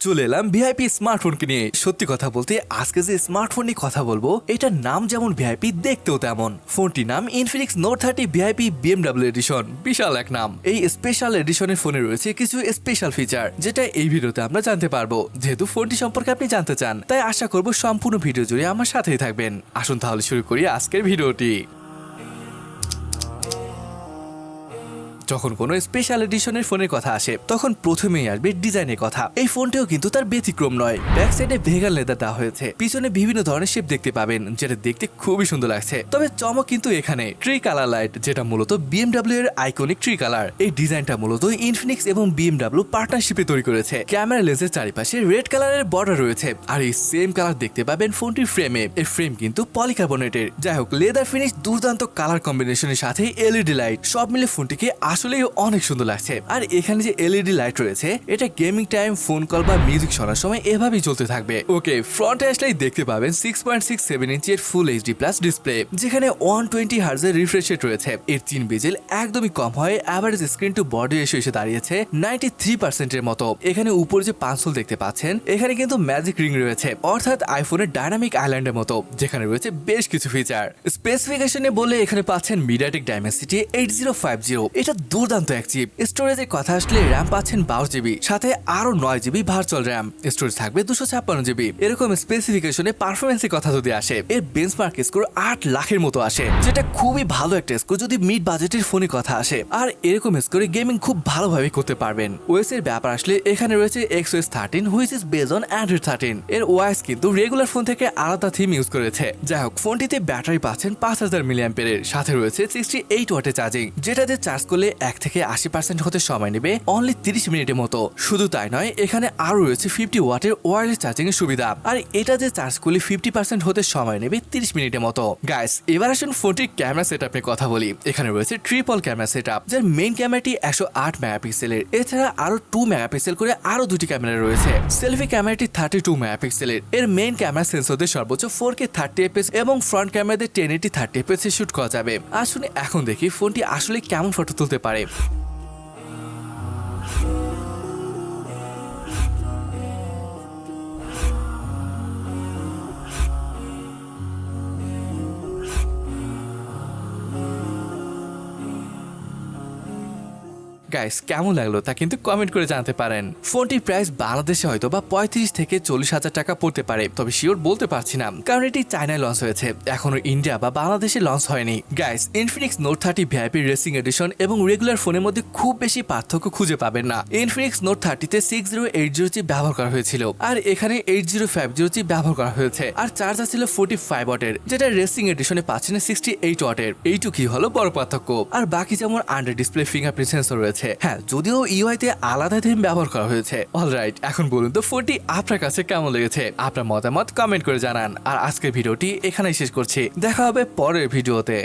চলে এলাম ভিআইপি স্মার্টফোনকে নিয়ে। সত্যি কথা বলতে আজকে যে স্মার্টফোন নিয়ে কথা বলবো এটার নাম যেমন ভিআইপি দেখতেও তেমন। ফোনটির নাম Infinix Note 30 VIP BMW edition. বিশাল এক নাম। এই স্পেশাল এডিশনের ফোনে রয়েছে কিছু স্পেশাল ফিচার যেটা এই ভিডিওতে আমরা জানতে পারবো। যেহেতু ফোনটি সম্পর্কে আপনি জানতে চান তাই আশা করব সম্পূর্ণ ভিডিও জুড়ে আমার সাথেই থাকবেন। আসুন তাহলে শুরু করি আজকের ভিডিওটি। যখন কোনো স্পেশাল এডিশনের ফোনের কথা আসে তখন প্রথমেই আসবে ডিজাইনের কথা। এই ফোনটিও কিন্তু তার ব্যতিক্রম নয়। ব্যাক সাইডে ভেগান লেদার দেওয়া হয়েছে, পিছনে বিভিন্ন ধরনের শেপ দেখতে পাবেন যেটা দেখতে খুবই সুন্দর লাগছে। তবে চমক কিন্তু এখানে ট্রি কালার লাইট, যেটা মূলত বিএমডব্লিউ এর আইকনিক ট্রি কালার। এই ডিজাইনটা মূলত ইনফিনিক্স এবং বিএমডব্লিউ পার্টনারশিপে তৈরি করেছে। ক্যামেরা লেন্সের চারিপাশে রেড কালারের বর্ডার রয়েছে, আর এই সেম কালার দেখতে পাবেন ফোনটির ফ্রেমে। এই ফ্রেম কিন্তু পলিকার্বনেটের। যাই হোক, লেদার ফিনিশ, দুর্দান্ত কালার কম্বিনেশনের সাথে এলইডি লাইট, সব মিলে ফোনটিকে আসলেই অনেক সুন্দর লাগছে। আর এখানে যে এলইডি লাইট রয়েছে এটা গেমিং টাইম, ফোন কল বা মিউজিক শোনার সময় এভাবেই চলতে থাকবে। ওকে, ফ্রন্টে আসলেই দেখতে পাবেন 6.67 ইঞ্চের ফুল এইচডি প্লাস ডিসপ্লে, যেখানে 120 হার্জের রিফ্রেশ রেট রয়েছে। এর 3 বেজেল একদমই কম হয়। Average screen to body ratio এসে দাঁড়িয়েছে 93% এর মতো। এখানে উপরে যে পাঁচল দেখতে পাচ্ছেন এখানে কিন্তু ম্যাজিক রিং রয়েছে, অর্থাৎ আইফোনের ডায়নামিক আইল্যান্ডের মতো, যেখানে রয়েছে বেশ কিছু ফিচার। স্পেসিফিকেশনে বলে এখানে পাচ্ছেন মিডিয়াটেক ডাইমেনসিটি 8050। এটা দুর্দান্ত এক চিপ। স্টোরেজের কথা আসলে র্যাম পাচ্ছেন 12 জিবি, সাথে আরো 9 জিবি ভার্চুয়াল র্যাম। স্টোরেজ থাকবে 256 জিবি। এরকম স্পেসিফিকেশনে পারফরমেন্সের কথা যদি আসে, এর বেঞ্চমার্ক স্কোর 8 লাখের মতো আসে, যেটা খুবই ভালো একটা স্কোর যদি মিড বাজেটের ফোনের কথা আসে। আর এরকম স্কোরে গেমিং খুব ভালোভাবে করতে পারবেন। ওএস এর ব্যাপার আসলে এখানে রয়েছে XOS 13 which is based on Android 13। এর ওএস কিন্তু রেগুলার ফোন থেকে আলাদা থিম ইউজ করেছে। যাই হোক, ফোনটিতে ব্যাটারি পাচ্ছেন 5000 মিলিঅ্যাম্পিয়ার এর, সাথে রয়েছে 68 ওয়াটের চার্জিং, যেটাতে চার্জ করলে 1 থেকে 80% হতে সময় নেবে অনলি 30 মিনিটের মতো। শুধু তাই নয়, এখানে আরো রয়েছে 50 ওয়াটের ওয়্যারলেস চার্জিং এর সুবিধা। আর এটা যে চার্জ করলে 50% হতে সময় নেবে 30 মিনিটের মতো। গাইস, এবার আসুন ফোনটির ক্যামেরা সেটআপ নিয়ে কথা বলি। এখানে রয়েছে ট্রিপল ক্যামেরা সেটআপ, যার মেইন ক্যামেরাটি 108 মেগাপিক্সেলের। এছাড়া আরো 2 মেগাপিক্সেল করে আরো দুটি ক্যামেরা রয়েছে। সেলফি ক্যামেরাটি 32 মেগাপিক্সেলের। এর মেইন ক্যামেরা সেন্সরদের সর্বোচ্চ 4K 30fps এবং ফ্রন্ট ক্যামেরাতে 1080 30fps এ শুট করা যাবে। আসুন এখন দেখি ফোনটি আসলে কেমন ফটো তুলতে পারে। গাইস, কেমন লাগলো তা কিন্তু কমেন্ট করে জানতে পারেন। ফোনটির প্রাইস বাংলাদেশে হয়তো বা 35 থেকে 40,000 টাকা পড়তে পারে, তবে শিওর বলতে পারছি না, কারণ এটি চায়নায় লঞ্চ হয়েছে, এখনো ইন্ডিয়া বা বাংলাদেশে লঞ্চ হয়নি। Guys, Infinix Note 30 VIP racing addition এবং রেগুলার ফোনের মধ্যে খুব বেশি পার্থক্য খুঁজে পাবেন না। ইনফিনিক্স নোট 30-তে 6080 চিপ ব্যবহার করা হয়েছিল, আর এখানে 8050 চিপ ব্যবহার করা হয়েছে। আর চার্জার ছিল 45 ওয়াটের, যেটা রেসিং এডিশনে পাচ্ছেন 68 ওয়াটের। এইটুকুই হলো বড় পার্থক্য। আর বাকি যেমন আন্ডার ডিসপ্লে ফিঙ্গারপ্রিন্ট সেন্সর রয়েছে। হ্যাঁ, যদিও ইউআইতে আলাদা থিম ব্যবহার করা হয়েছে। অলরাইট, এখন বলুন তো ফোনটি আপনার কাছে কেমন লেগেছে? আপনার মতামত কমেন্ট করে জানান। আর আজকের ভিডিওটি এখানেই শেষ করছি, দেখা হবে পরের ভিডিওতে।